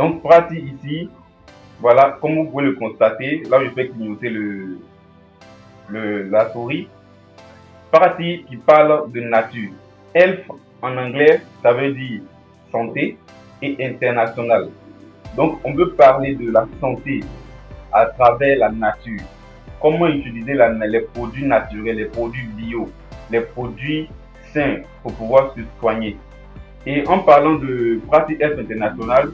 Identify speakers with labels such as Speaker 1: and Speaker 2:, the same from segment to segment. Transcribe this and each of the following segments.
Speaker 1: Donc, Prati ici, voilà, comme vous pouvez le constater, là où je fais clignoter la souris, Prati qui parle de nature. Health en anglais, ça veut dire santé et international. Donc, on peut parler de la santé à travers la nature. Comment utiliser les produits naturels, les produits bio, les produits sains pour pouvoir se soigner. Et en parlant de Prati Health International,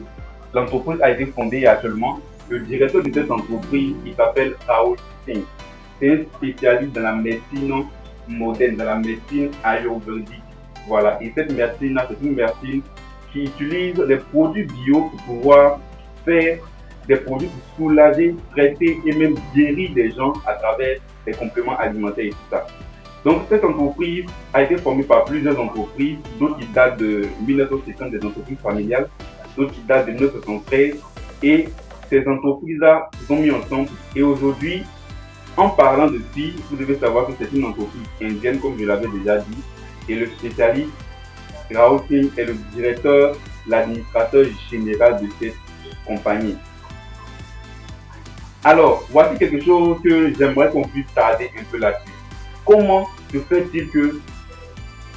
Speaker 1: l'entreprise a été fondée actuellement. Le directeur de cette entreprise, il s'appelle Rahul Singh. C'est un spécialiste dans la médecine moderne, dans la médecine ayurvédique. Voilà. Et cette médecine, c'est une médecine qui utilise les produits bio pour pouvoir faire des produits pour soulager, traiter et même guérir des gens à travers les compléments alimentaires et tout ça. Donc cette entreprise a été formée par plusieurs entreprises, d'autres qui datent de 1950, des entreprises familiales, d'autres qui datent de 1973, et ces entreprises-là se sont mises ensemble. Et aujourd'hui, en parlant de FI, vous devez savoir que c'est une entreprise indienne, comme je l'avais déjà dit, et le spécialiste Rahul Singh est le directeur, l'administrateur général de cette compagnie. Alors, voici quelque chose que j'aimerais qu'on puisse tarder un peu là-dessus. Comment se fait-il que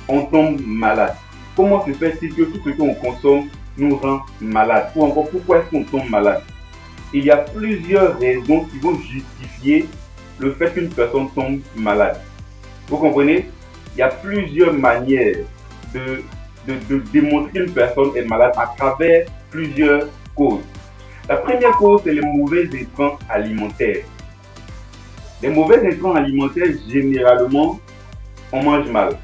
Speaker 1: on tombe malade? Comment se fait-il que tout ce qu'on consomme nous rend malade? Ou encore, pourquoi est-ce qu'on tombe malade? Il y a plusieurs raisons qui vont justifier le fait qu'une personne tombe malade. Vous comprenez? Il y a plusieurs manières de démontrer qu'une personne est malade à travers plusieurs causes. La première cause, c'est les mauvais intrants alimentaires. Les mauvais intrants alimentaires, généralement, on mange mal.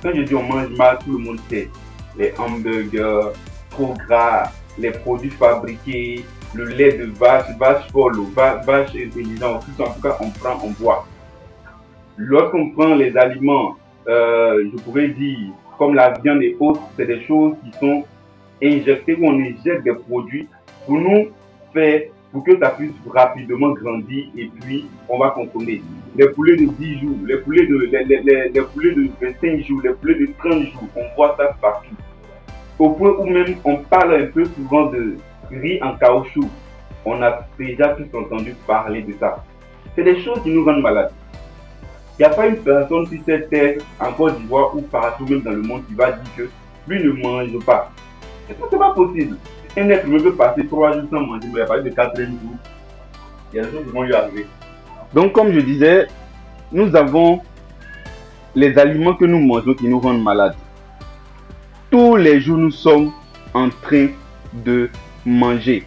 Speaker 1: Quand je dis on mange mal, tout le monde sait. Les hamburgers, trop gras, les produits fabriqués, le lait de vache, vache folle, vache intelligente, tout en tout cas, on prend, on boit. Lorsqu'on prend les aliments, je pourrais dire, comme la viande et autres, c'est des choses qui sont injectées, où on injecte des produits pour nous faire, pour que ça puisse rapidement grandir, et puis on va consommer. Les poulets de 10 jours, les poulets de 25 jours, les poulets de 30 jours, on voit ça partout. Au point où même on parle un peu souvent de riz en caoutchouc. On a déjà tous entendu parler de ça. C'est des choses qui nous rendent malades. Il n'y a pas une personne sur cette terre, en Côte d'Ivoire ou partout même dans le monde, qui va dire que lui ne mange pas. C'est pas possible. Un être humain peut passer 3 jours sans manger, mais il y a pas de 4 jours. Il y a des choses qui vont lui arriver. Donc, comme je disais, nous avons les aliments que nous mangeons qui nous rendent malades. Tous les jours, nous sommes en train de manger.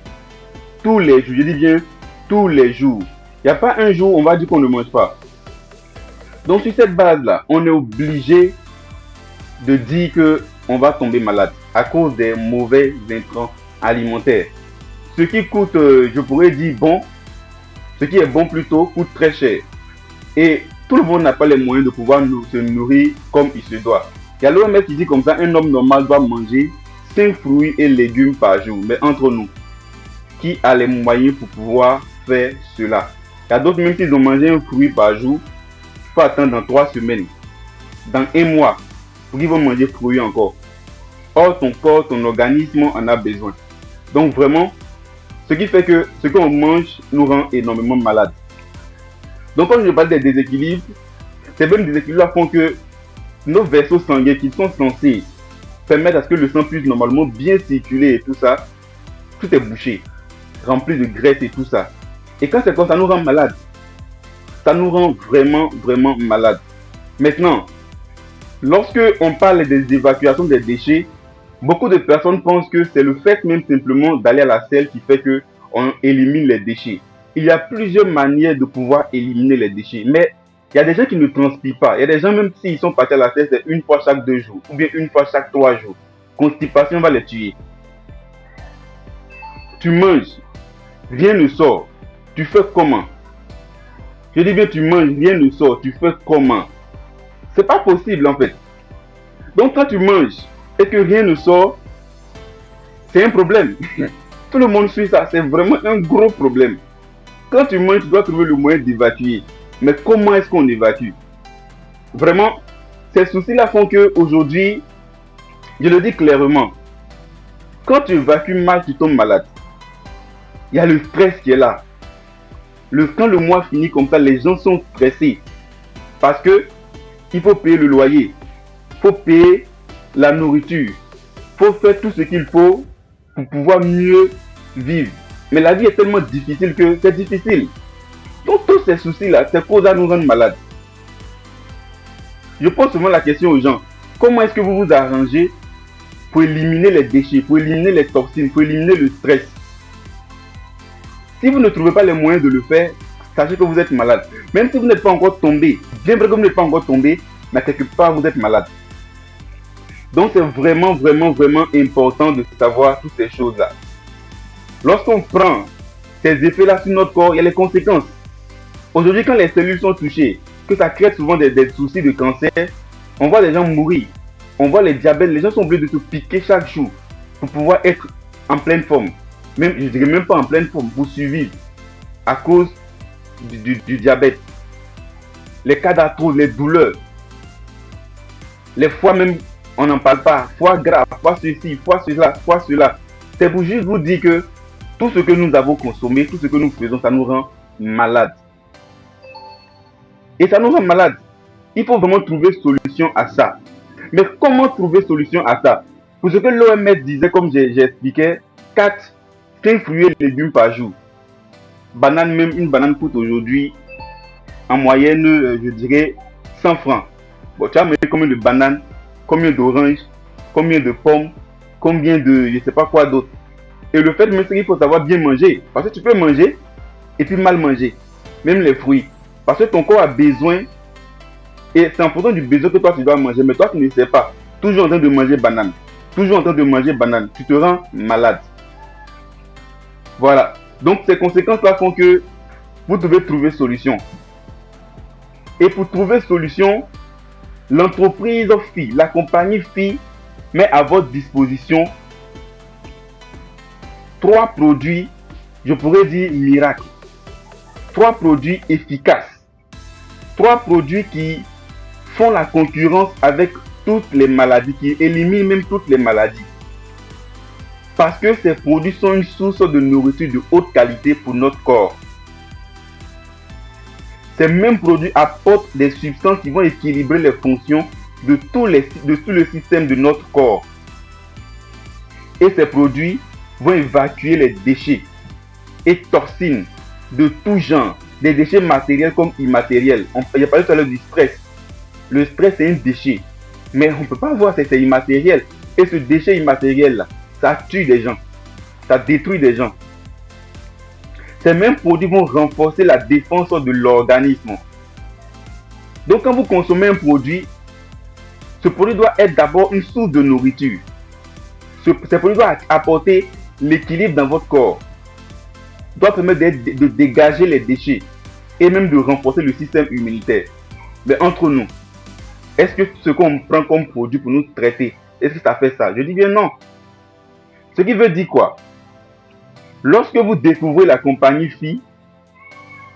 Speaker 1: Tous les jours, je dis bien tous les jours. Il n'y a pas un jour où on va dire qu'on ne mange pas. Donc, sur cette base-là, on est obligé de dire qu'on va tomber malade à cause des mauvais intrants alimentaires. Ce qui coûte, je pourrais dire bon, ce qui est bon plutôt, coûte très cher. Et tout le monde n'a pas les moyens de pouvoir se nourrir comme il se doit. Il y a l'OMS qui dit comme ça, un homme normal doit manger 5 fruits et légumes par jour. Mais entre nous, qui a les moyens pour pouvoir faire cela? Il y a d'autres, même s'ils ont mangé un fruit par jour, il faut attendre dans 3 semaines, dans 1 mois, pour qu'ils vont manger fruits encore. Or, ton corps, ton organisme en a besoin. Donc vraiment, ce qui fait que ce qu'on mange nous rend énormément malades. Donc quand je parle des déséquilibres, ces mêmes déséquilibres font que nos vaisseaux sanguins qui sont censés permettre à ce que le sang puisse normalement bien circuler et tout ça, tout est bouché, rempli de graisse et tout ça. Et quand c'est comme ça, nous rend malades. Ça nous rend vraiment, vraiment malades. Maintenant, lorsque on parle des évacuations des déchets, beaucoup de personnes pensent que c'est le fait même simplement d'aller à la selle qui fait qu'on élimine les déchets. Il y a plusieurs manières de pouvoir éliminer les déchets, mais il y a des gens qui ne transpirent pas. Il y a des gens, même s'ils sont partis à la selle, c'est une fois chaque 2 jours, ou bien une fois chaque 3 jours. Constipation va les tuer. Tu manges, rien ne sort. Tu fais comment? Je dis bien, tu manges, rien ne sort. Tu fais comment? C'est pas possible en fait. Donc quand tu manges et que rien ne sort, c'est un problème. Tout le monde suit ça, c'est vraiment un gros problème. Quand tu manges, tu dois trouver le moyen d'évacuer. Mais comment est-ce qu'on évacue? Vraiment, ces soucis-là font qu'aujourd'hui, je le dis clairement, Quand tu évacues mal, tu tombes malade. Il y a le stress qui est là. Quand le mois finit comme ça, les gens sont stressés. Parce que il faut payer le loyer, il faut payer la nourriture, il faut faire tout ce qu'il faut pour pouvoir mieux vivre. Mais la vie est tellement difficile que c'est difficile. Donc tous ces soucis-là, ces causes-là nous rendent malades. Je pose souvent la question aux gens, comment est-ce que vous vous arrangez pour éliminer les déchets, pour éliminer les toxines, pour éliminer le stress? Si vous ne trouvez pas les moyens de le faire, sachez que vous êtes malade. Même si vous n'êtes pas encore tombé, bien vrai que vous n'êtes pas encore tombé, mais quelque part vous êtes malade. Donc c'est vraiment, vraiment, vraiment important de savoir toutes ces choses-là. Lorsqu'on prend ces effets-là sur notre corps, il y a les conséquences. Aujourd'hui, quand les cellules sont touchées, que ça crée souvent des soucis de cancer, on voit les gens mourir. On voit les diabètes, les gens sont obligés de se piquer chaque jour pour pouvoir être en pleine forme. Même, je dirais même pas en pleine forme, pour survivre à cause du diabète. Les cas d'arthrose, les douleurs. Les foies même, on n'en parle pas. Foie gras, foie ceci, foie cela, foie cela. C'est pour juste vous dire que tout ce que nous avons consommé, tout ce que nous faisons, ça nous rend malades. Et ça nous rend malades. Il faut vraiment trouver solution à ça. Mais comment trouver solution à ça? Pour ce que l'OMS disait, comme j'ai expliqué, 5 fruits et légumes par jour. Banane, même une banane coûte aujourd'hui en moyenne, je dirais, 100 francs. Bon, tu as mis combien de bananes, combien d'oranges, combien de pommes, combien de je ne sais pas quoi d'autre. Et le fait même, c'est qu'il faut savoir bien manger. Parce que tu peux manger et puis mal manger. Même les fruits. Parce que ton corps a besoin. Et c'est en fonction du besoin que toi tu dois manger. Mais toi tu ne sais pas. Toujours en train de manger banane. Toujours en train de manger banane. Tu te rends malade. Voilà. Donc ces conséquences-là font que vous devez trouver solution. Et pour trouver solution, l'entreprise FI, la compagnie FI met à votre disposition 3 produits, je pourrais dire miracles. 3 produits efficaces. 3 produits qui font la concurrence avec toutes les maladies, qui éliminent même toutes les maladies. Parce que ces produits sont une source de nourriture de haute qualité pour notre corps. Ces mêmes produits apportent des substances qui vont équilibrer les fonctions de tout le système de notre corps. Et ces produits vont évacuer les déchets et toxines de tout genre, des déchets matériels comme immatériels. Il y a parlé tout à l'heure du stress. Le stress est un déchet, mais on ne peut pas voir que c'est immatériel. Et ce déchet immatériel-là, ça tue des gens, ça détruit des gens. Ces mêmes produits vont renforcer la défense de l'organisme. Donc quand vous consommez un produit, ce produit doit être d'abord une source de nourriture. Ce produit doit apporter l'équilibre dans votre corps, doit permettre de dégager les déchets et même de renforcer le système immunitaire. Mais entre nous, est-ce que ce qu'on prend comme produit pour nous traiter, est-ce que ça fait ça? Je dis bien non. Ce qui veut dire quoi? Lorsque vous découvrez la compagnie FI,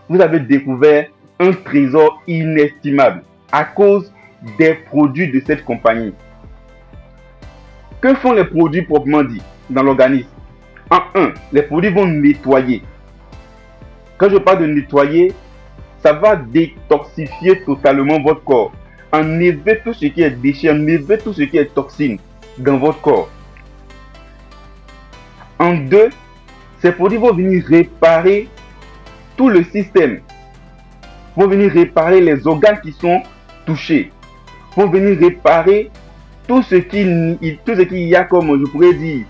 Speaker 1: vous avez découvert un trésor inestimable à cause des produits de cette compagnie. Que font les produits proprement dit dans l'organisme? En 1, les produits vont nettoyer. Quand je parle de nettoyer, ça va détoxifier totalement votre corps. Enlever tout ce qui est déchet, enlever tout ce qui est toxine dans votre corps. En 2, ces produits vont venir réparer tout le système. Vont venir réparer les organes qui sont touchés. Vont venir réparer tout ce qu'il y a comme, je pourrais dire,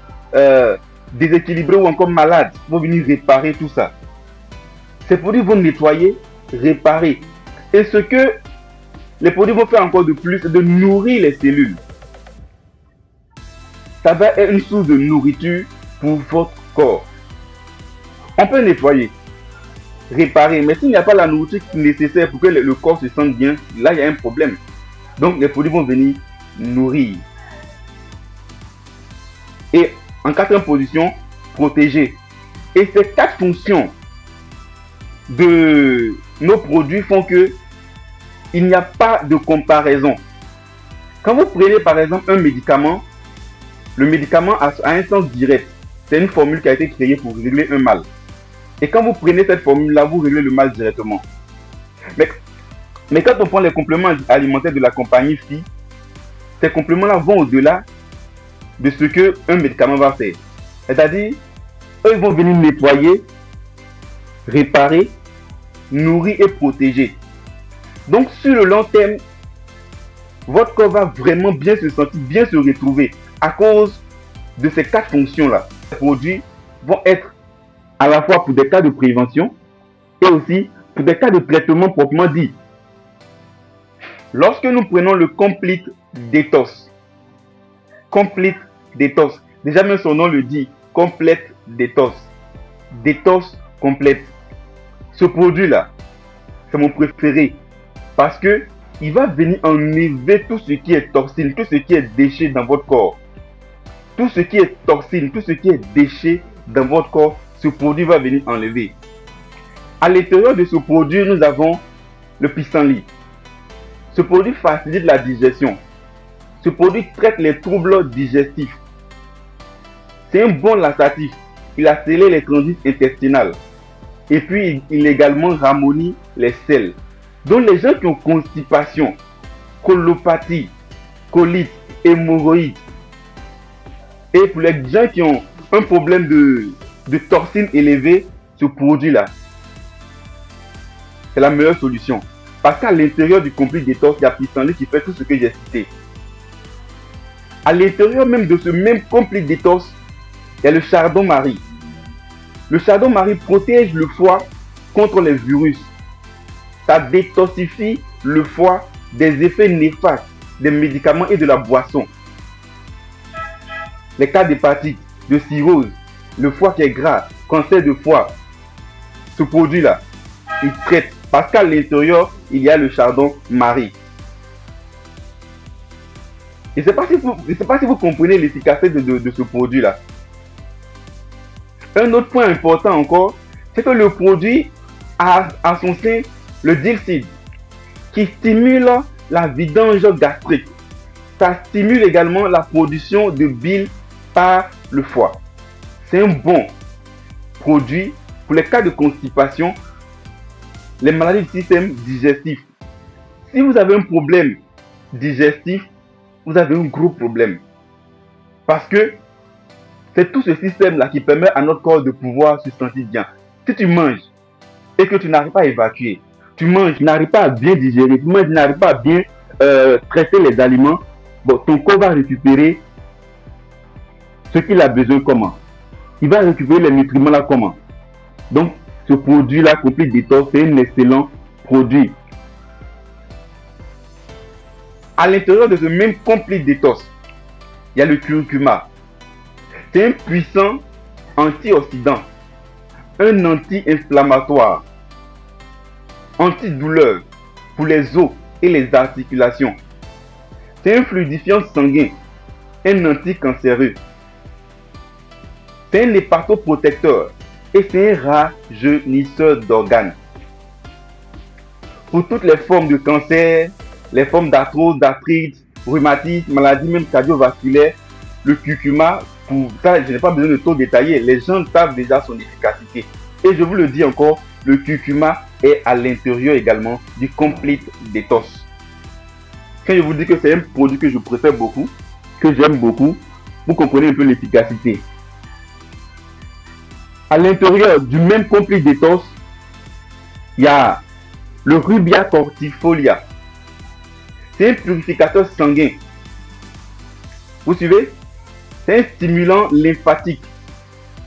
Speaker 1: déséquilibré ou encore malade. Vont venir réparer tout ça. Ces produits vont nettoyer, réparer. Et ce que les produits vont faire encore de plus, c'est de nourrir les cellules. Ça va être une source de nourriture pour votre corps. On peut nettoyer, réparer, mais s'il n'y a pas la nourriture nécessaire pour que le corps se sente bien, là il y a un problème. Donc les produits vont venir nourrir. Et en 4e position, protéger. Et ces 4 fonctions de nos produits font que il n'y a pas de comparaison. Quand vous prenez par exemple un médicament, Le médicament a un sens direct. C'est une formule qui a été créée pour régler un mal. Et quand vous prenez cette formule-là, vous réglez le mal directement. Mais quand on prend les compléments alimentaires de la compagnie Phi, ces compléments-là vont au-delà de ce qu'un médicament va faire. C'est-à-dire, eux, ils vont venir nettoyer, réparer, nourrir et protéger. Donc, sur le long terme, votre corps va vraiment bien se sentir, bien se retrouver à cause de ces 4 fonctions-là. Les produits vont être à la fois pour des cas de prévention et aussi pour des cas de traitement proprement dit. Lorsque nous prenons le Complete Detox, déjà même son nom le dit, Complete Detox complète. Ce produit-là, c'est mon préféré parce que il va venir enlever tout ce qui est toxine, tout ce qui est déchet dans votre corps. Tout ce qui est toxine, tout ce qui est déchet dans votre corps, ce produit va venir enlever. À l'intérieur de ce produit, nous avons le pissenlit. Ce produit facilite la digestion. Ce produit traite les troubles digestifs. C'est un bon laxatif. Il accélère les transits intestinales. Et puis, il également ramollit les selles. Donc, les gens qui ont constipation, colopathie, colite, hémorroïdes, et pour les gens qui ont un problème de toxines élevées, ce produit-là, c'est la meilleure solution. Parce qu'à l'intérieur du Complete Detox, il y a pissenlit qui fait tout ce que j'ai cité. À l'intérieur même de ce même Complete Detox, il y a le chardon-marie. Le chardon-marie protège le foie contre les virus. Ça détoxifie le foie des effets néfastes des médicaments et de la boisson. Les cas d'hépatite, de cirrhose, le foie qui est gras, cancer de foie, ce produit-là, il traite. Parce qu'à l'intérieur, il y a le chardon-marie. Je ne sais pas si vous comprenez l'efficacité de ce produit-là. Un autre point important encore, c'est que le produit a à son sein le Dilcid, qui stimule la vidange gastrique. Ça stimule également la production de bile par le foie. C'est un bon produit pour les cas de constipation, les maladies du système digestif. Si vous avez un problème digestif, vous avez un gros problème. Parce que c'est tout ce système-là qui permet à notre corps de pouvoir se sentir bien. Si tu manges et que tu n'arrives pas à évacuer, tu manges, tu n'arrives pas à bien digérer, tu manges, tu n'arrives pas à bien traiter les aliments, bon, ton corps va récupérer ce qu'il a besoin comment? Il va récupérer les nutriments là comment? Donc, ce produit-là, Complete Detox, c'est un excellent produit. À l'intérieur de ce même Complete Detox, il y a le curcuma. C'est un puissant antioxydant, un anti-inflammatoire, antidouleur pour les os et les articulations. C'est un fluidifiant sanguin, un anticancéreux. C'est un hépatoprotecteur et c'est un rajeunisseur d'organes. Pour toutes les formes de cancer, les formes d'arthrose, d'arthrite, rhumatisme, maladies même cardiovasculaires, le curcuma, pour ça, je n'ai pas besoin de tout détailler. Les gens savent déjà son efficacité. Et je vous le dis encore, le curcuma est à l'intérieur également du Complete Detox. Quand je vous dis que c'est un produit que je préfère beaucoup, que j'aime beaucoup, vous comprenez un peu l'efficacité. À l'intérieur du même Complete Detox, il y a le Rubia cordifolia. C'est un purificateur sanguin. Vous suivez? C'est un stimulant lymphatique.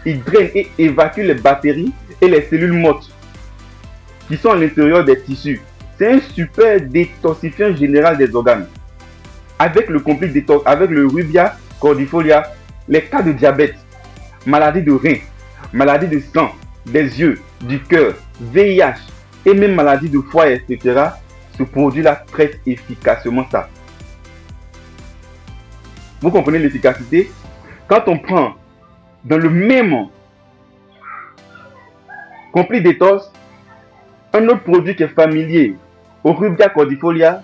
Speaker 1: Il draine et évacue les bactéries et les cellules mortes qui sont à l'intérieur des tissus. C'est un super détoxifiant général des organes. Avec le Complete Detox, avec le Rubia cordifolia, les cas de diabète, maladie de rein, maladie de sang, des yeux, du cœur, VIH et même maladie de foie, etc. Ce produit-là traite efficacement ça. Vous comprenez l'efficacité? Quand on prend dans le même Complete Detox, un autre produit qui est familier au Rubia cordifolia,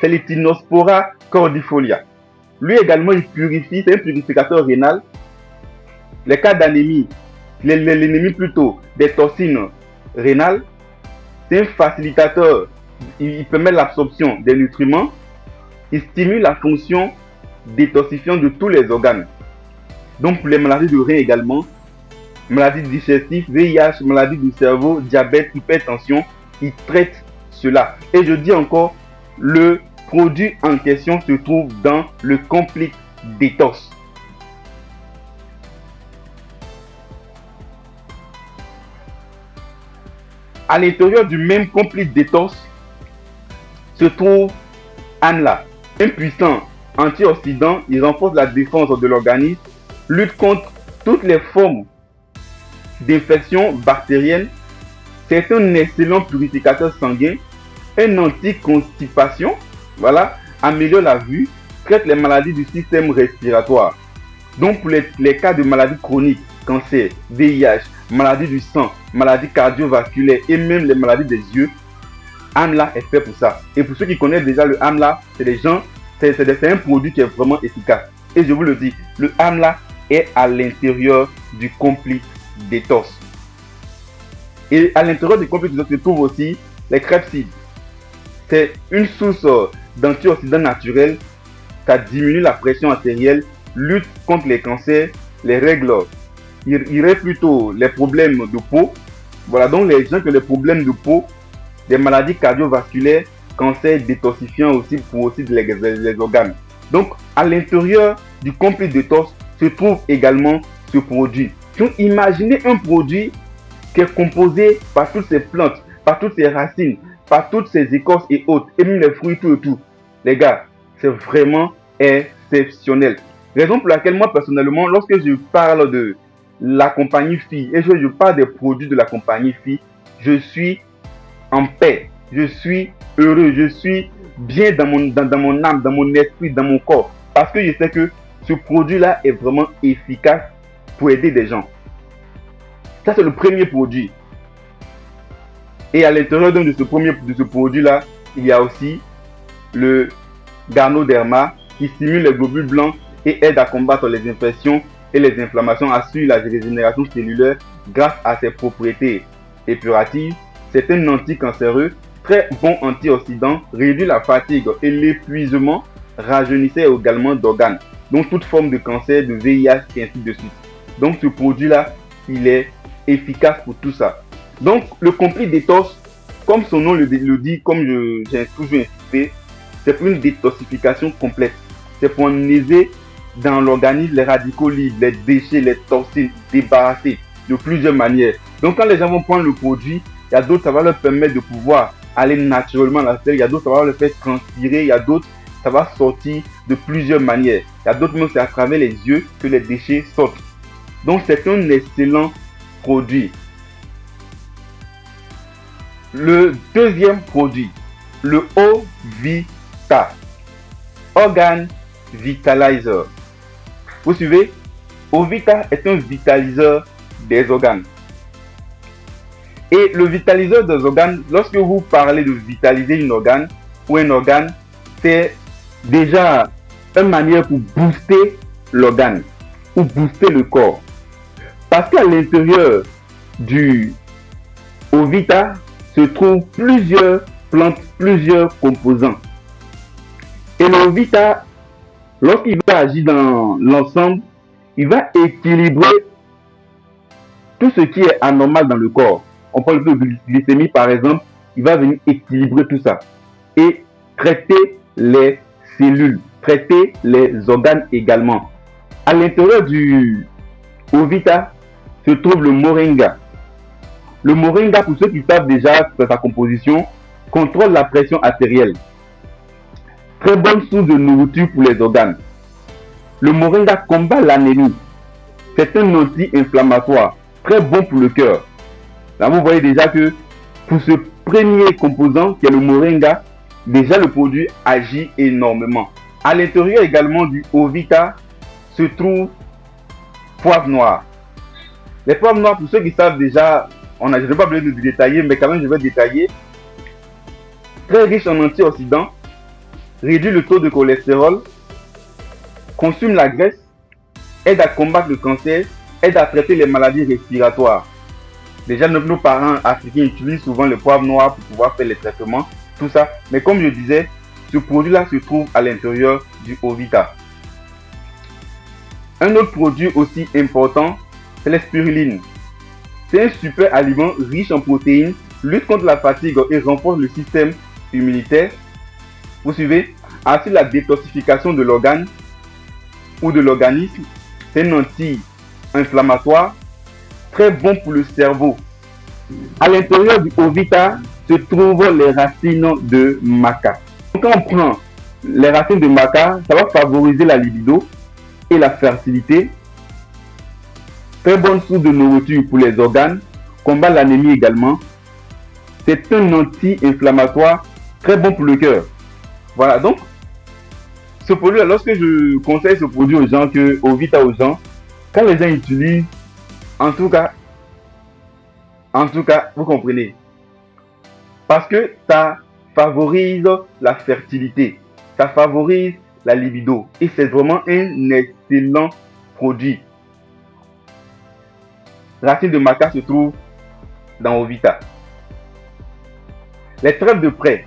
Speaker 1: c'est le Tinospora cordifolia. Lui également, il purifie, c'est un purificateur rénal. Les cas d'anémie, l'anémie plutôt des toxines rénales, c'est un facilitateur. Il permet l'absorption des nutriments. Il stimule la fonction détoxifiante de tous les organes. Donc pour les maladies de rein également, maladies digestives, VIH, maladies du cerveau, diabète, hypertension, il traite cela. Et je dis encore, le produit en question se trouve dans le Complete Detox. À l'intérieur du même Complete Detox se trouve Amla, un puissant antioxydant. Il renforce la défense de l'organisme, lutte contre toutes les formes d'infections bactériennes. C'est un excellent purificateur sanguin, un anti-constipation, voilà, améliore la vue, traite les maladies du système respiratoire. Donc pour les cas de maladies chroniques, cancer, VIH, maladies du sang, maladies cardiovasculaires et même les maladies des yeux, Amla est fait pour ça. Et pour ceux qui connaissent déjà le Amla, c'est un produit qui est vraiment efficace. Et je vous le dis, le Amla est à l'intérieur du Complete Detox. Et à l'intérieur du Complete Detox se trouve aussi les crêpes-cides. C'est une source d'antioxydants naturels. Ça diminue la pression artérielle, lutte contre les cancers, les règles. Il irait plutôt les problèmes de peau. Voilà, donc les gens qui ont des problèmes de peau, des maladies cardiovasculaires, cancer, détoxifiant aussi pour aussi les organes. Donc à l'intérieur du Complete Detox se trouve également ce produit. Donc imaginez un produit qui est composé par toutes ces plantes, par toutes ces racines, par toutes ces écorces et autres, et même les fruits, tout et tout. Les gars, c'est vraiment exceptionnel. Raison pour laquelle moi personnellement, lorsque je parle de la compagnie Phi et je parle des produits de la compagnie Phi, je suis en paix, je suis heureux, je suis bien dans mon âme, dans mon esprit, dans mon corps. Parce que je sais que ce produit-là est vraiment efficace pour aider des gens. Ça, c'est le premier produit. Et à l'intérieur de ce produit-là, il y a aussi le Ganoderma qui stimule les globules blancs et aide à combattre les infections et les inflammations, assure la régénération cellulaire grâce à ses propriétés épuratives. C'est un anticancéreux, très bon antioxydant, réduit la fatigue et l'épuisement, rajeunissait également d'organes, donc toute forme de cancer, de VIH et ainsi de suite. Donc ce produit-là, il est efficace pour tout ça. Donc le Complete Detox, comme son nom le dit, comme j'ai toujours insisté, c'est pour une détoxification complète. C'est pour enlever dans l'organisme les radicaux libres, les déchets, les toxines, débarrasser de plusieurs manières. Donc quand les gens vont prendre le produit, il y a d'autres, ça va leur permettre de pouvoir aller naturellement à la selle. Il y a d'autres, ça va leur faire transpirer. Il y a d'autres, ça va sortir de plusieurs manières. Il y a d'autres, même c'est à travers les yeux que les déchets sortent. Donc c'est un excellent produit. Le deuxième produit, le Ovita, Organ Vitalizer. Vous suivez? Ovita est un vitaliseur des organes. Et le vitaliseur des organes, lorsque vous parlez de vitaliser un organe ou un organe, c'est déjà une manière pour booster l'organe ou booster le corps. Parce qu'à l'intérieur du Ovita se trouvent plusieurs plantes, plusieurs composants. Et le Ovita, lorsqu'il va agir dans l'ensemble, il va équilibrer tout ce qui est anormal dans le corps. On parle de glycémie par exemple, il va venir équilibrer tout ça et traiter les cellules, traiter les organes également. À l'intérieur du Ovita se trouve le moringa. Le moringa, pour ceux qui savent déjà sa composition, contrôle la pression artérielle. Très bonne source de nourriture pour les organes. Le moringa combat l'anémie. C'est un anti-inflammatoire, très bon pour le cœur. Là, vous voyez déjà que pour ce premier composant, qui est le moringa, déjà le produit agit énormément. À l'intérieur également du Ovita se trouve poivre noir. Les poivres noirs, pour ceux qui savent déjà, je ne vais pas besoin de détailler, mais quand même je vais détailler. Très riche en antioxydants, réduit le taux de cholestérol, consume la graisse, aide à combattre le cancer, aide à traiter les maladies respiratoires. Déjà, nos parents africains utilisent souvent le poivre noir pour pouvoir faire les traitements, tout ça. Mais comme je disais, ce produit-là se trouve à l'intérieur du Ovita. Un autre produit aussi important, c'est la spiruline. C'est un super aliment riche en protéines, lutte contre la fatigue et renforce le système immunitaire. Vous suivez? Assure la détoxification de l'organe ou de l'organisme. C'est un anti-inflammatoire, très bon pour le cerveau. À l'intérieur du Ovita se trouvent les racines de maca. Quand on prend les racines de maca, ça va favoriser la libido et la fertilité. Très bonne source de nourriture pour les organes, combat l'anémie également. C'est un anti-inflammatoire très bon pour le cœur. Voilà, donc ce produit, lorsque je conseille ce produit aux gens, Ovita aux gens, quand les gens utilisent, en tout cas, vous comprenez. Parce que ça favorise la fertilité, ça favorise la libido et c'est vraiment un excellent produit. Racine de maca se trouve dans Ovita. Les trèfles de près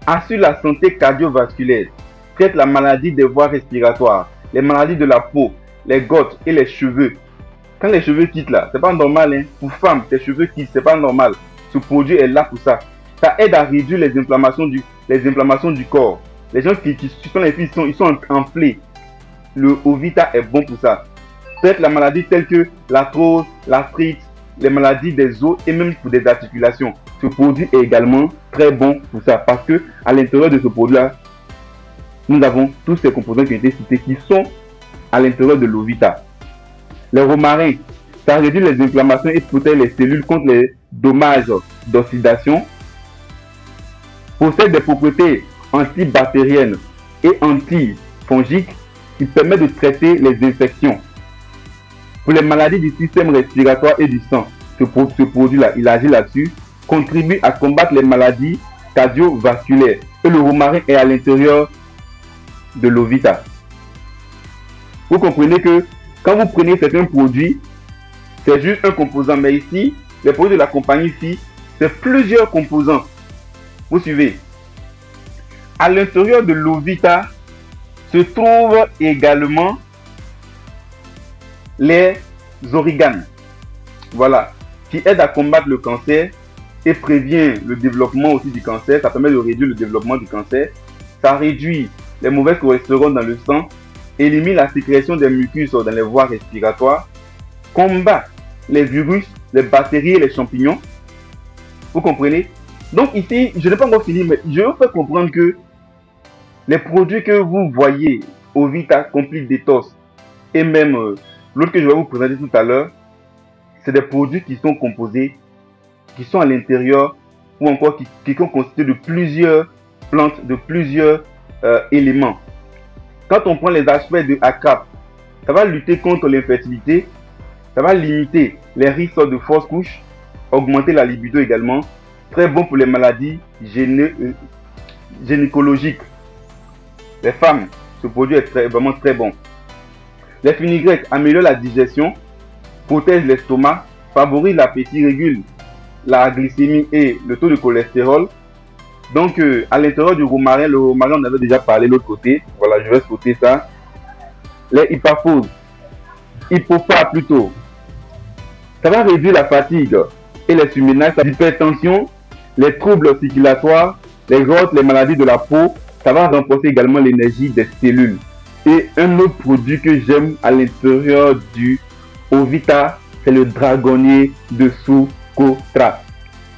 Speaker 1: assurent la santé cardiovasculaire, traite la maladie des voies respiratoires, les maladies de la peau, les gouttes et les cheveux. Quand les cheveux quittent là, c'est pas normal, hein. Pour femmes, tes cheveux quittent, c'est pas normal. Ce produit est là pour ça. Ça aide à réduire les inflammations du corps. Les gens qui sont les filles, ils sont enflés. Le Ovita est bon pour ça. Traite la maladie telle que l'arthrose, l'arthrite, les maladies des os et même pour des articulations. Ce produit est également très bon pour ça parce que à l'intérieur de ce produit-là, nous avons tous ces composants qui ont été cités qui sont à l'intérieur de l'Ovita. Le romarin, ça réduit les inflammations et protège les cellules contre les dommages d'oxydation. Possède des propriétés antibactériennes et antifongiques qui permettent de traiter les infections. Pour les maladies du système respiratoire et du sang, ce produit-là, il agit là-dessus, contribue à combattre les maladies cardiovasculaires. Et le romarin est à l'intérieur de l'Ovita. Vous comprenez que quand vous prenez certains produits, c'est juste un composant. Mais ici, les produits de la compagnie FI, c'est plusieurs composants. Vous suivez? À l'intérieur de l'Ovita se trouvent également les origanes. Voilà, qui aident à combattre le cancer et prévient le développement aussi du cancer. Ça permet de réduire le développement du cancer. Ça réduit les mauvaises cholestérol dans le sang, élimine la sécrétion des mucus dans les voies respiratoires, combat les virus, les bactéries et les champignons. Vous comprenez? Donc ici, je n'ai pas encore fini, mais je veux faire comprendre que les produits que vous voyez, Ovita, Complete Detox, et même l'autre que je vais vous présenter tout à l'heure, c'est des produits qui sont composés, qui sont à l'intérieur, ou encore qui sont constitués de plusieurs plantes, de plusieurs éléments. Quand on prend les aspects de ACAP, ça va lutter contre l'infertilité, ça va limiter les risques de fausse couche, augmenter la libido également, très bon pour les maladies gynécologiques. Les femmes, ce produit est vraiment très bon. Les fenugrec améliorent la digestion, protègent l'estomac, favorisent l'appétit, régulent la glycémie et le taux de cholestérol. Donc à l'intérieur du romarin, le romarin on avait déjà parlé de l'autre côté. Voilà, je vais sauter ça. Les hypophares plutôt. Ça va réduire la fatigue et les surménages, l'hypertension, les troubles circulatoires, les gouttes, les maladies de la peau. Ça va renforcer également l'énergie des cellules. Et un autre produit que j'aime à l'intérieur du Ovita, c'est le dragonnier de Socotra.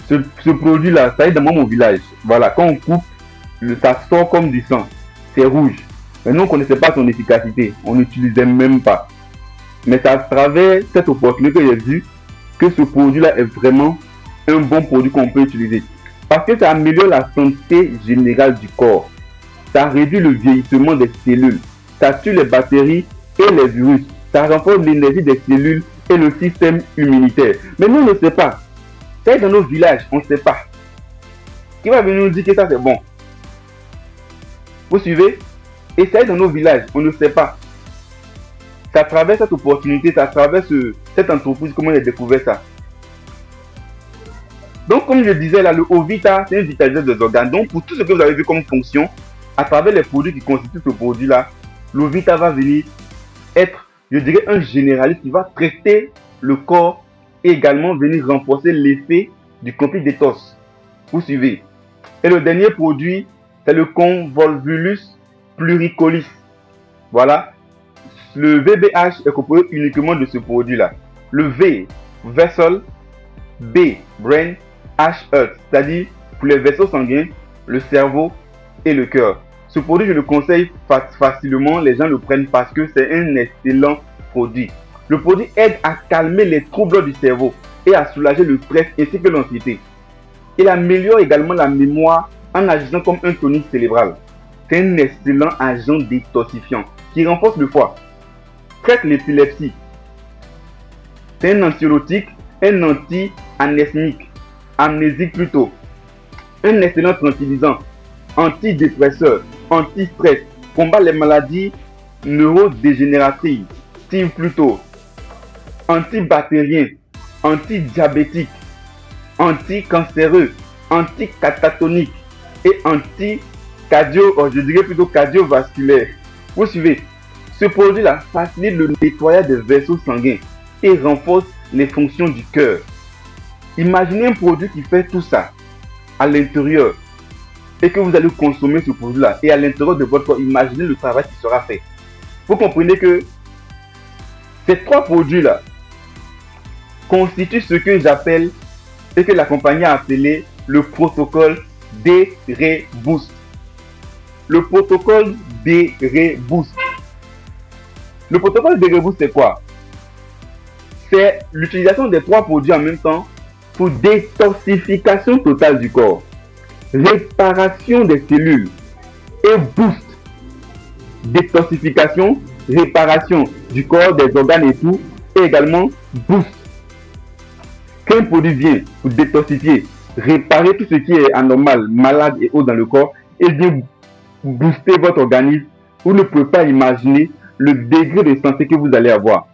Speaker 1: Ce produit-là, ça est dans mon village. Voilà, quand on coupe, ça sort comme du sang. C'est rouge. Mais nous, on ne connaissait pas son efficacité. On n'utilisait même pas. Mais c'est à travers cette opportunité que j'ai vu que ce produit-là est vraiment un bon produit qu'on peut utiliser. Parce que ça améliore la santé générale du corps. Ça réduit le vieillissement des cellules. Ça tue les bactéries et les virus. Ça renforce l'énergie des cellules et le système immunitaire. Mais nous, on ne sait pas. C'est dans nos villages, on ne sait pas. Qui va venir nous dire que ça c'est bon? Vous suivez? Et ça est dans nos villages, on ne sait pas. C'est à travers cette opportunité, c'est à travers cette entreprise comment on a découvert ça. Donc, comme je disais là, le Ovita, c'est un vitaliseur des organes. Donc, pour tout ce que vous avez vu comme fonction, à travers les produits qui constituent ce produit-là, l'Ovita va venir être, je dirais, un généraliste qui va traiter le corps et également venir renforcer l'effet du complexe détox. Vous suivez. Et le dernier produit, c'est le Convolvulus pluricolis. Voilà. Le VBH est composé uniquement de ce produit-là. Le V, vessel, B, brain, H, heart, c'est-à-dire pour les vaisseaux sanguins, le cerveau et le cœur. Ce produit, je le conseille facilement, les gens le prennent parce que c'est un excellent produit. Le produit aide à calmer les troubles du cerveau et à soulager le stress ainsi que l'anxiété. Il améliore également la mémoire en agissant comme un tonique cérébral. C'est un excellent agent détoxifiant qui renforce le foie, traite l'épilepsie. C'est un anxiolytique, un anti-anesmique, amnésique plutôt, un excellent tranquillisant, antidépresseur, anti-stress, combat les maladies neurodégénératives, plutôt, antibactérien, antidiabétique, anticancéreux, anticatatonique et cardiovasculaire. Vous suivez. Ce produit-là facilite le nettoyage des vaisseaux sanguins et renforce les fonctions du cœur. Imaginez un produit qui fait tout ça à l'intérieur et que vous allez consommer ce produit-là et à l'intérieur de votre corps, imaginez le travail qui sera fait. Vous comprenez que ces trois produits-là constituent ce que j'appelle et que la compagnie a appelé le protocole D-Reboost. Le protocole D-Reboost. Le protocole D-Reboost, c'est quoi? C'est l'utilisation des trois produits en même temps pour détoxification totale du corps, réparation des cellules et boost. Détoxification, réparation du corps, des organes et tout, et également boost. Quand un produit vient pour détoxifier, réparer tout ce qui est anormal, malade et autres dans le corps, et vient booster votre organisme, vous ne pouvez pas imaginer le degré de santé que vous allez avoir.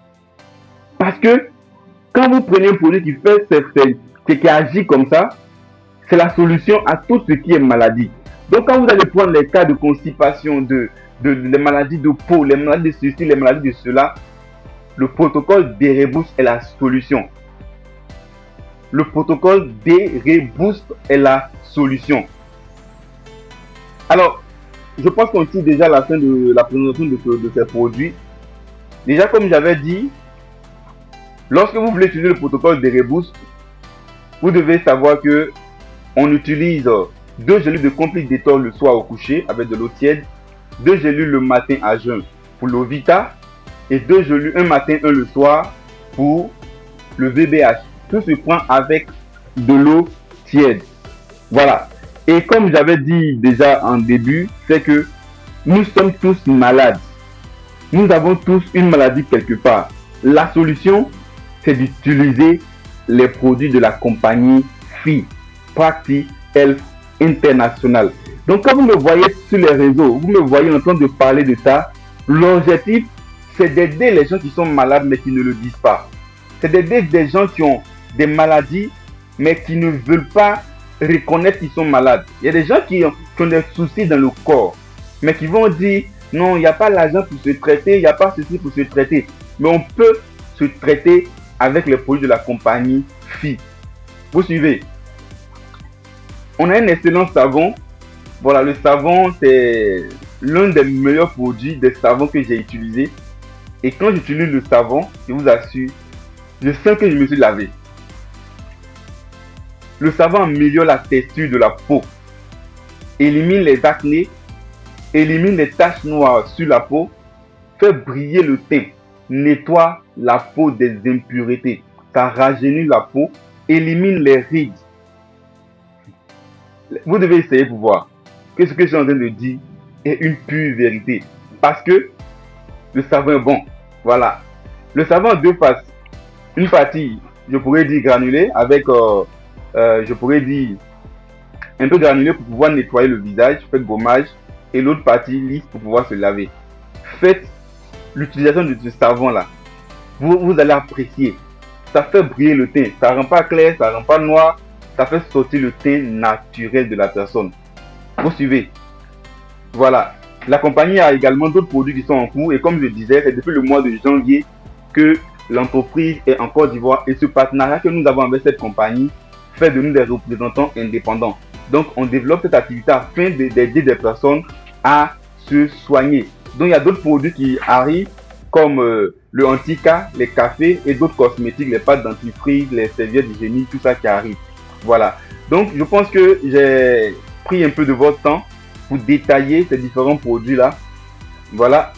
Speaker 1: Parce que quand vous prenez un produit qui fait qui agit comme ça, c'est la solution à tout ce qui est maladie. Donc quand vous allez prendre les cas de constipation, les maladies de peau, les maladies de ceci, les maladies de cela, le protocole D-Reboost est la solution. Le protocole D-Reboost est la solution. Alors, je pense qu'on tire déjà la fin de la présentation de ces produits. Déjà, comme j'avais dit, lorsque vous voulez utiliser le protocole D-Reboost, vous devez savoir que on utilise 2 gélules de complexe détox le soir au coucher avec de l'eau tiède, 2 gélules le matin à jeun pour l'Ovita et 2 gélules un matin, un le soir pour le VBH. Tout se prend avec de l'eau tiède. Voilà. Et comme j'avais dit déjà en début, c'est que nous sommes tous malades. Nous avons tous une maladie quelque part. La solution, c'est d'utiliser les produits de la compagnie FI, Practi Health International. Donc quand vous me voyez sur les réseaux, vous me voyez en train de parler de ça, l'objectif, c'est d'aider les gens qui sont malades mais qui ne le disent pas. C'est d'aider des gens qui ont des maladies mais qui ne veulent pas reconnaître qu'ils sont malades. Il y a des gens qui ont des soucis dans le corps mais qui vont dire non, il n'y a pas l'argent pour se traiter, il n'y a pas ceci pour se traiter. Mais on peut se traiter avec les produits de la compagnie FI. Vous suivez? On a un excellent savon. Voilà, le savon, c'est l'un des meilleurs produits des savons que j'ai utilisé. Et quand j'utilise le savon, je vous assure, je sens que je me suis lavé. Le savon améliore la texture de la peau, élimine les acnés, élimine les taches noires sur la peau, fait briller le teint, nettoie la peau des impuretés, ça rajeunit la peau, élimine les rides. Vous devez essayer pour voir que ce que je suis en train de dire est une pure vérité. Parce que le savon est bon. Voilà. Le savon a 2 faces. Une partie, je pourrais dire granulée, avec, je pourrais dire un peu granulé pour pouvoir nettoyer le visage, faire gommage. et l'autre partie lisse pour pouvoir se laver. Faites l'utilisation de ce savon là. Vous allez apprécier. Ça fait briller le teint. Ça rend pas clair, ça rend pas noir. Ça fait sortir le teint naturel de la personne. Vous suivez? Voilà. La compagnie a également d'autres produits qui sont en cours. Et comme je disais, c'est depuis le mois de janvier que l'entreprise est en Côte d'Ivoire. Et ce partenariat que nous avons avec cette compagnie fait de nous des représentants indépendants. Donc, on développe cette activité afin d'aider des personnes à se soigner. Donc, il y a d'autres produits qui arrivent comme le Antica, les cafés et d'autres cosmétiques, les pâtes dentifrice, les serviettes hygiéniques, tout ça qui arrive. Voilà. Donc, je pense que j'ai pris un peu de votre temps pour détailler ces différents produits-là. Voilà.